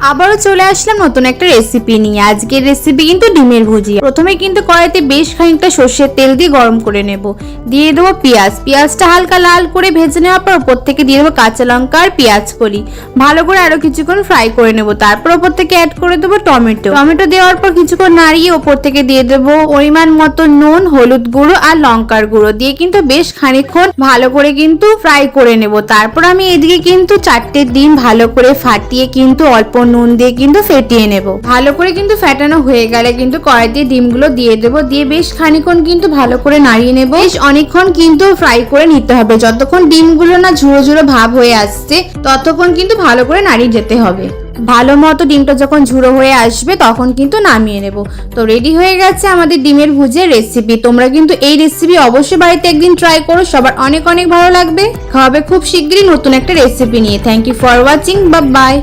আবারও চলে আসলাম নতুন একটা রেসিপি নিয়ে। আজকের রেসিপি কিন্তু ডিমের ভুজিয়া। প্রথমে কিন্তু কড়াইতে বেশ খানিকটা সর্ষের তেল দিয়ে গরম করে নেব। দিয়ে দেবো পেঁয়াজ। পেঁয়াজটা হালকা লাল করে ভেজে নেওয়ার পর ওপর থেকে দিয়ে দেবো কাঁচা লঙ্কা আর পেঁয়াজ কলি। ভালো করে আরো কিছুক্ষণ ফ্রাই করে নেব। তারপর ওপর থেকে অ্যাড করে দেবো টমেটো। টমেটো দেওয়ার পর কিছুক্ষণ নাড়িয়ে ওপর থেকে দিয়ে দেবো পরিমাণ মতো নুন, হলুদ গুঁড়ো আর লঙ্কার গুঁড়ো দিয়ে কিন্তু বেশ খানিকক্ষণ ভালো করে কিন্তু ফ্রাই করে নেব। তারপর আমি এদিকে কিন্তু 4টে ডিম ভালো করে ফাটিয়ে কিন্তু অল্প নুন দিয়ে কিন্তু ফেটিয়ে নেব। ভালো করে কিন্তু ফেটানো হয়ে গেলে কিন্তু কড়াইতে ডিমগুলো দিয়ে দেবো। দিয়ে বেশ খানিকক্ষণ কিন্তু ভালো করে নাড়িয়ে নেব। বেশ অনেকক্ষণ কিন্তু ফ্রাই করে নিতে হবে। যতক্ষণ ডিমগুলো না ঝুড়ো ঝুড়ো ভাব হয়ে আসছে ততক্ষণ কিন্তু ভালো করে নাড়িয়ে যেতে হবে। ভালো মতো ডিমটা যখন ঝুড়ো হয়ে আসবে তখন কিন্তু নামিয়ে নেব। তো রেডি হয়ে গেছে আমাদের ডিমের ভুজিয়ার রেসিপি। তোমরা কিন্তু এই রেসিপি অবশ্যই বাড়িতে একদিন ট্রাই করো, সবার অনেক অনেক ভালো লাগবে। খাওয়াবে খুব শীঘ্রই নতুন একটা রেসিপি নিয়ে। Thank you for watching, bye by.